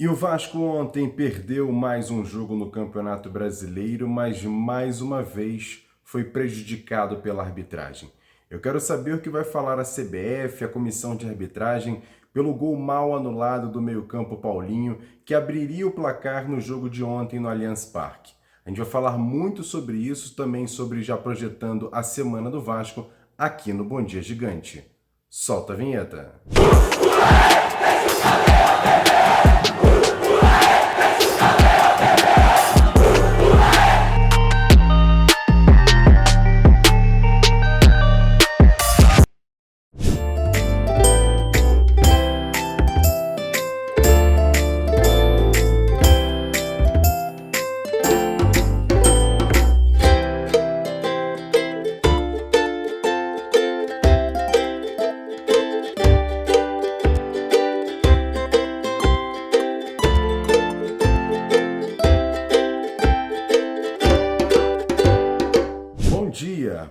E o Vasco ontem perdeu mais um jogo no Campeonato Brasileiro, mas mais uma vez foi prejudicado pela arbitragem. Eu quero saber o que vai falar a CBF, a comissão de arbitragem, pelo gol mal anulado do meio-campo Paulinho, que abriria o placar no jogo de ontem no Allianz Parque. A gente vai falar muito sobre isso, também sobre já projetando a semana do Vasco aqui no Bom Dia Gigante. Solta a vinheta.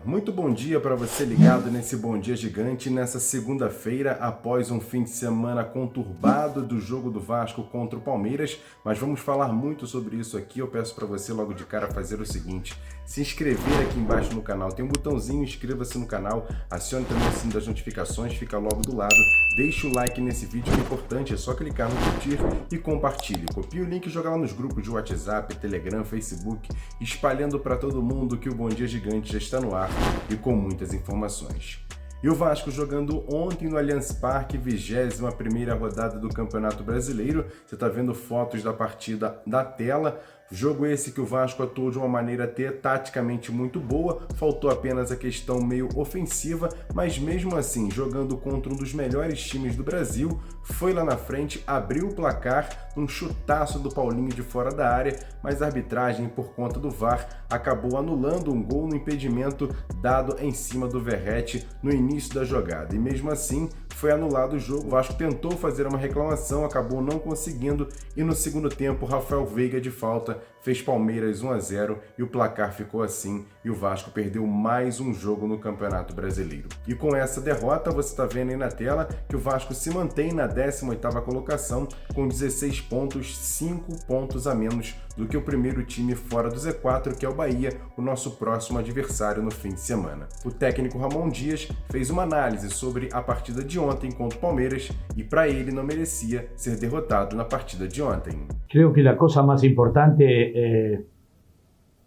Muito bom dia para você ligado nesse Bom Dia Gigante, nessa segunda-feira, após um fim de semana conturbado do jogo do Vasco contra o Palmeiras, mas vamos falar muito sobre isso aqui. Eu peço para você logo de cara fazer o seguinte: se inscrever aqui embaixo no canal, tem um botãozinho, inscreva-se no canal, acione também o sino das notificações, fica logo do lado, deixe o like nesse vídeo, que é importante, é só clicar no curtir e compartilhe. Copie o link e joga lá nos grupos de WhatsApp, Telegram, Facebook, espalhando para todo mundo que o Bom Dia Gigante já está no ar e com muitas informações. E o Vasco jogando ontem no Allianz Parque, 21ª rodada do Campeonato Brasileiro. Você está vendo fotos da partida da tela. Jogo esse que o Vasco atuou de uma maneira até taticamente muito boa, faltou apenas a questão meio ofensiva, mas mesmo assim, jogando contra um dos melhores times do Brasil, foi lá na frente, abriu o placar, um chutaço do Paulinho de fora da área, mas a arbitragem, por conta do VAR, acabou anulando um gol no impedimento dado em cima do Verratti no início da jogada. E mesmo assim, foi anulado o jogo. O Vasco tentou fazer uma reclamação, acabou não conseguindo, e no segundo tempo, Rafael Veiga de falta fez Palmeiras 1-0 e o placar ficou assim, e o Vasco perdeu mais um jogo no Campeonato Brasileiro. E com essa derrota, você está vendo aí na tela que o Vasco se mantém na 18ª colocação com 16 pontos, 5 pontos a menos do que o primeiro time fora do Z4, que é o Bahia, o nosso próximo adversário no fim de semana. O técnico Ramon Dias fez uma análise sobre a partida de ontem contra o Palmeiras e para ele não merecia ser derrotado na partida de ontem. Creo que la cosa más importante es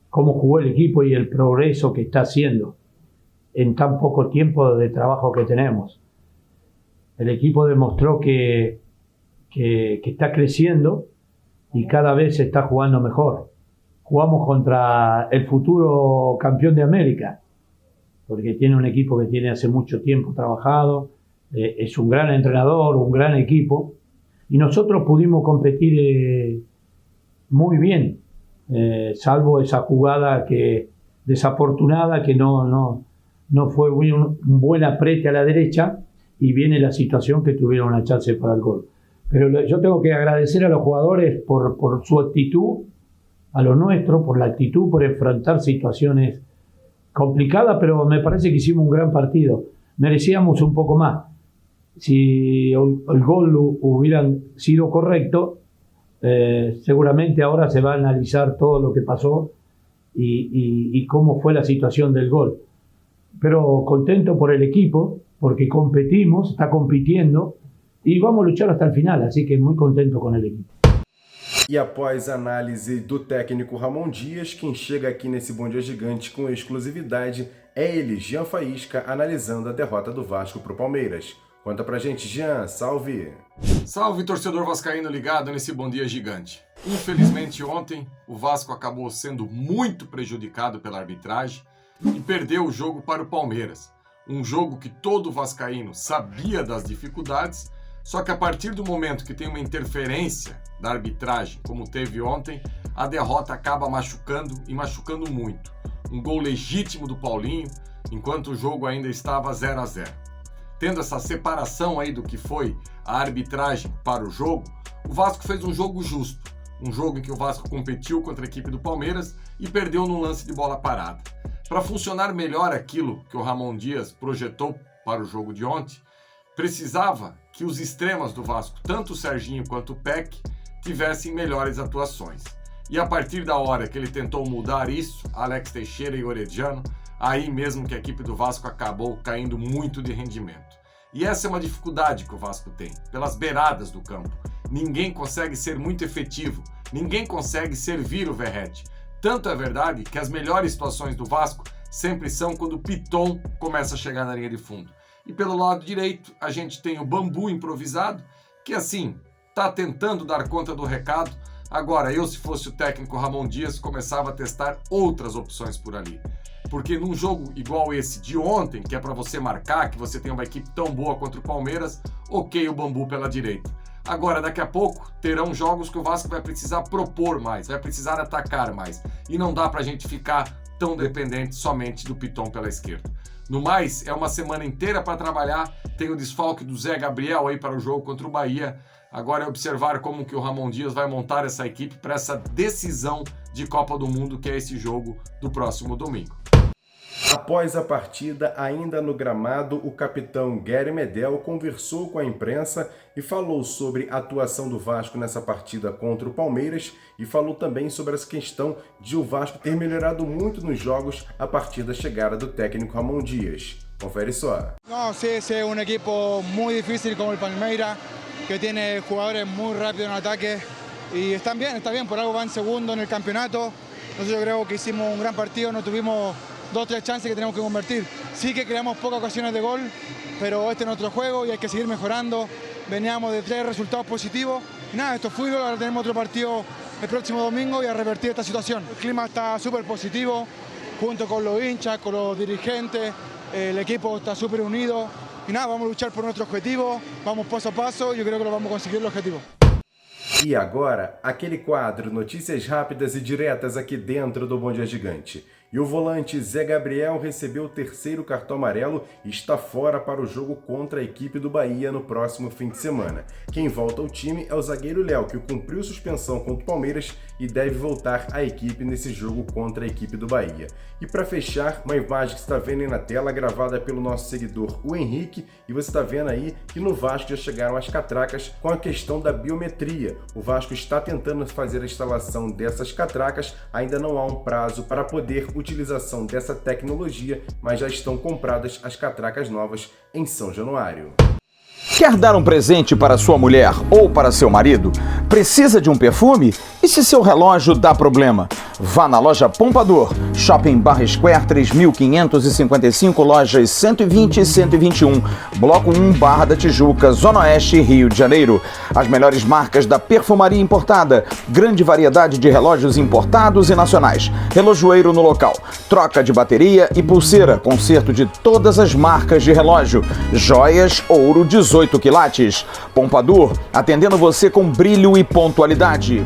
cómo jugó el equipo y el progreso que está haciendo en tan poco tiempo de trabajo que tenemos. El equipo demostró que está creciendo y cada vez se está jugando mejor. Jugamos contra el futuro campeón de América, porque tiene un equipo que tiene hace mucho tiempo trabajado, es un gran entrenador, un gran equipo, y nosotros pudimos competir muy bien, salvo esa jugada desafortunada que no fue un buen aprete a la derecha, y viene la situación que tuvieron una chance para el gol. Pero yo tengo que agradecer a los jugadores por su actitud, a lo nuestro, por la actitud, por enfrentar situaciones complicadas, pero me parece que hicimos un gran partido. Merecíamos un poco más. Si el gol hubiera sido correcto, seguramente ahora se va a analizar todo lo que pasó y cómo fue la situación del gol. Pero contento por el equipo, porque competimos, está compitiendo, e vamos lutar até o final, assim que muito contento com ele. E após a análise do técnico Ramon Dias, quem chega aqui nesse Bom Dia Gigante com exclusividade é ele, Jean Faísca, analisando a derrota do Vasco para o Palmeiras. Conta pra gente, Jean, salve! Salve, torcedor vascaíno ligado nesse Bom Dia Gigante. Infelizmente ontem o Vasco acabou sendo muito prejudicado pela arbitragem e perdeu o jogo para o Palmeiras. Um jogo que todo vascaíno sabia das dificuldades, só que a partir do momento que tem uma interferência da arbitragem, como teve ontem, a derrota acaba machucando e machucando muito. Um gol legítimo do Paulinho, enquanto o jogo ainda estava 0-0. Tendo essa separação aí do que foi a arbitragem para o jogo, o Vasco fez um jogo justo. Um jogo em que o Vasco competiu contra a equipe do Palmeiras e perdeu num lance de bola parada. Para funcionar melhor aquilo que o Ramon Dias projetou para o jogo de ontem, precisava que os extremas do Vasco, tanto o Serginho quanto o Peck, tivessem melhores atuações. E a partir da hora que ele tentou mudar isso, Alex Teixeira e Orediano, aí mesmo que a equipe do Vasco acabou caindo muito de rendimento. E essa é uma dificuldade que o Vasco tem, pelas beiradas do campo. Ninguém consegue ser muito efetivo, ninguém consegue servir o Verratti. Tanto é verdade que as melhores situações do Vasco sempre são quando o Piton começa a chegar na linha de fundo. E pelo lado direito, a gente tem o Bambu improvisado, que assim, está tentando dar conta do recado. Agora, eu se fosse o técnico Ramon Dias, começava a testar outras opções por ali. Porque num jogo igual esse de ontem, que é para você marcar, que você tem uma equipe tão boa contra o Palmeiras, ok o Bambu pela direita. Agora, daqui a pouco, terão jogos que o Vasco vai precisar propor mais, vai precisar atacar mais. E não dá pra gente ficar tão dependente somente do Piton pela esquerda. No mais, é uma semana inteira para trabalhar, tem o desfalque do Zé Gabriel aí para o jogo contra o Bahia. Agora é observar como que o Ramon Dias vai montar essa equipe para essa decisão de Copa do Mundo, que é esse jogo do próximo domingo. Após a partida, ainda no gramado, o capitão Gary Medel conversou com a imprensa e falou sobre a atuação do Vasco nessa partida contra o Palmeiras e falou também sobre essa questão de o Vasco ter melhorado muito nos jogos a partir da chegada do técnico Ramon Dias. Confere só. No, sí, es un equipo muy difícil como el Palmeiras, que tiene jugadores muy rápidos en ataque y está bien, por algo van segundo en el campeonato. Entonces yo creo que hicimos un gran partido, no tuvimos 2 o 3 chances que tenemos que convertir. Sí que creamos pocas ocasiones de gol, pero este es nuestro juego y hay que seguir mejorando. Veníamos de 3 resultados positivos. Y nada, esto es fútbol, ahora tenemos otro partido el próximo domingo y a revertir esta situación. El clima está súper positivo, junto con los hinchas, con los dirigentes, el equipo está súper unido. Y nada, vamos a luchar por nuestro objetivo, vamos paso a paso y yo creo que lo vamos a conseguir el objetivo. E agora, aquele quadro Notícias Rápidas e Diretas aqui dentro do Bom Dia Gigante. E o volante Zé Gabriel recebeu o 3º cartão amarelo e está fora para o jogo contra a equipe do Bahia no próximo fim de semana. Quem volta ao time é o zagueiro Léo, que cumpriu suspensão contra o Palmeiras e deve voltar à equipe nesse jogo contra a equipe do Bahia. E para fechar, uma imagem que você está vendo aí na tela, gravada pelo nosso seguidor, o Henrique, e você está vendo aí que no Vasco já chegaram as catracas com a questão da biometria. O Vasco está tentando fazer a instalação dessas catracas, ainda não há um prazo para poder utilização dessa tecnologia, mas já estão compradas as catracas novas em São Januário. Quer dar um presente para sua mulher ou para seu marido? Precisa de um perfume? E se seu relógio dá problema? Vá na loja Pompador, Shopping Barra Square 3555, lojas 120 e 121, Bloco 1, Barra da Tijuca, Zona Oeste, Rio de Janeiro. As melhores marcas da perfumaria importada, grande variedade de relógios importados e nacionais, relojoeiro no local, troca de bateria e pulseira, conserto de todas as marcas de relógio, joias, ouro 18 quilates. Pompador, atendendo você com brilho e pontualidade.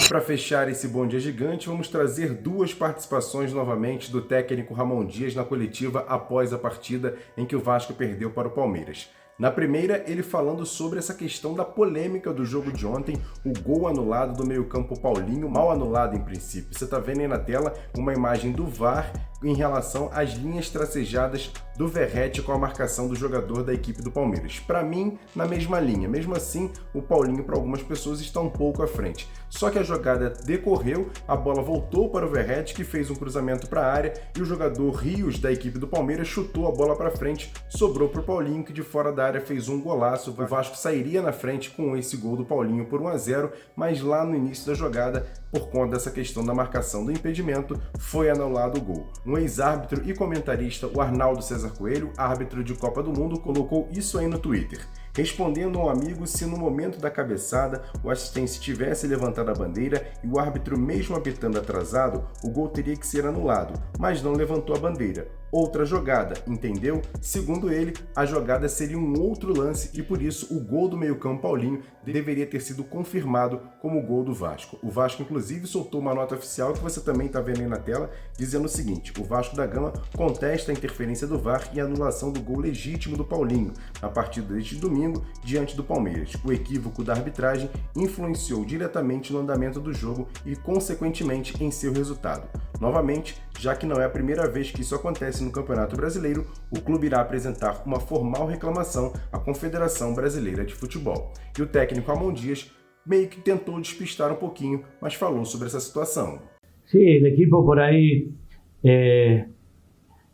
Para fechar esse Bom Dia Gigante, vamos trazer 2 participações novamente do técnico Ramon Dias na coletiva após a partida em que o Vasco perdeu para o Palmeiras. Na primeira, ele falando sobre essa questão da polêmica do jogo de ontem, o gol anulado do meio-campo Paulinho, mal anulado em princípio. Você está vendo aí na tela uma imagem do VAR em relação às linhas tracejadas do Verratti com a marcação do jogador da equipe do Palmeiras. Para mim, na mesma linha. Mesmo assim, o Paulinho, para algumas pessoas, está um pouco à frente. Só que a jogada decorreu, a bola voltou para o Verratti, que fez um cruzamento para a área, e o jogador Rios, da equipe do Palmeiras, chutou a bola para frente, sobrou para o Paulinho, que de fora da área fez um golaço. O Vasco sairia na frente com esse gol do Paulinho por 1-0, mas lá no início da jogada, por conta dessa questão da marcação do impedimento, foi anulado o gol. Um ex-árbitro e comentarista, o Arnaldo César Coelho, árbitro de Copa do Mundo, colocou isso aí no Twitter. Respondendo ao amigo se no momento da cabeçada o assistente tivesse levantado a bandeira e o árbitro mesmo apitando atrasado, o gol teria que ser anulado, mas não levantou a bandeira. Outra jogada, entendeu? Segundo ele, a jogada seria um outro lance e por isso o gol do meio-campo Paulinho deveria ter sido confirmado como gol do Vasco. O Vasco, inclusive, soltou uma nota oficial que você também está vendo aí na tela, dizendo o seguinte: o Vasco da Gama contesta a interferência do VAR e a anulação do gol legítimo do Paulinho na partida deste domingo diante do Palmeiras. O equívoco da arbitragem influenciou diretamente no andamento do jogo e, consequentemente, em seu resultado. Novamente, já que não é a primeira vez que isso acontece no Campeonato Brasileiro, o clube irá apresentar uma formal reclamação à Confederação Brasileira de Futebol. E o técnico Ramon Dias meio que tentou despistar um pouquinho, mas falou sobre essa situação. Sí, el equipo por ahí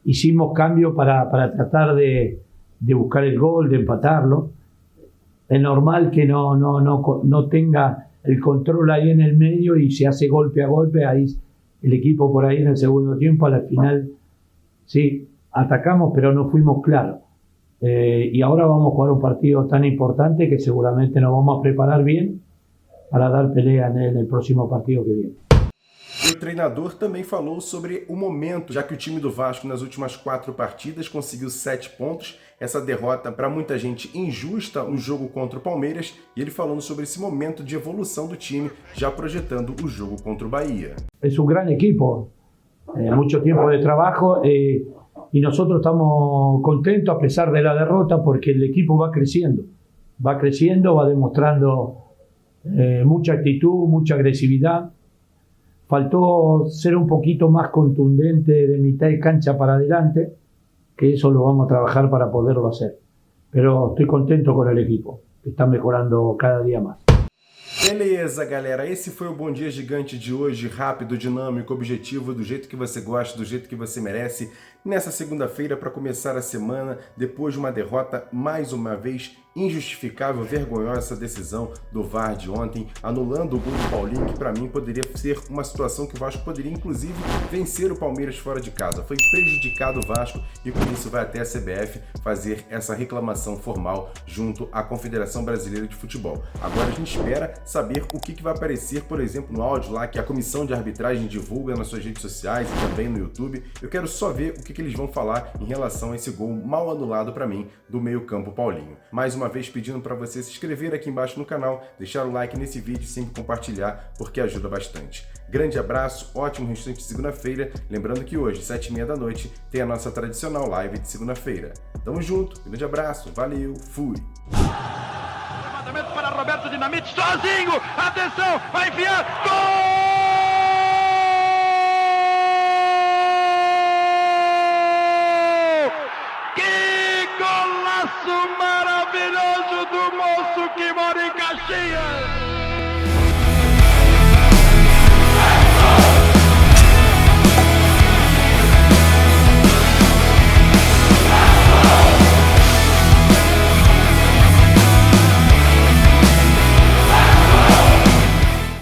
hicimos cambio para tratar de buscar el gol, de empatarlo. Es normal que no tenga el control ahí en el medio y se hace golpe a golpe. Ahí el equipo por ahí en el segundo tiempo, a la final, sí, atacamos, pero no fuimos claros. Y ahora vamos a jugar un partido tan importante que seguramente nos vamos a preparar bien para dar pelea en el próximo partido que viene. E o treinador também falou sobre o momento, já que o time do Vasco nas últimas 4 partidas conseguiu 7 pontos, essa derrota para muita gente injusta no jogo contra o Palmeiras, e ele falando sobre esse momento de evolução do time, já projetando o jogo contra o Bahia. Es un gran equipo, mucho tiempo de trabajo y nosotros estamos contentos a pesar de la derrota porque el equipo va creciendo, va demostrando mucha actitud, mucha agresividad. Faltó ser un poquito más contundente de mitad de cancha para adelante, que eso lo vamos a trabajar para poderlo hacer. Pero estoy contento con el equipo, que está mejorando cada día más. Beleza, galera, esse foi o Bom Dia Gigante de hoje, rápido, dinâmico, objetivo, do jeito que você gosta, do jeito que você merece, nessa segunda-feira para começar a semana, depois de uma derrota, mais uma vez, injustificável, vergonhosa essa decisão do VAR de ontem, anulando o gol do Paulinho, que para mim poderia ser uma situação que o Vasco poderia inclusive vencer o Palmeiras fora de casa. Foi prejudicado o Vasco e por isso vai até a CBF fazer essa reclamação formal junto à Confederação Brasileira de Futebol. Agora a gente espera saber o que vai aparecer, por exemplo, no áudio lá que a comissão de arbitragem divulga nas suas redes sociais e também no YouTube. Eu quero só ver o que eles vão falar em relação a esse gol mal anulado para mim do meio-campo Paulinho. Mais uma vez pedindo para você se inscrever aqui embaixo no canal, deixar o like nesse vídeo e sempre compartilhar, porque ajuda bastante. Grande abraço, ótimo restante de segunda-feira. Lembrando que hoje, 7h30 da noite, tem a nossa tradicional live de segunda-feira. Tamo junto, grande abraço, valeu, fui! Levantamento para Roberto Dinamite, sozinho, atenção, vai enfiar, gol! Maravilhoso do moço que mora em Caxias!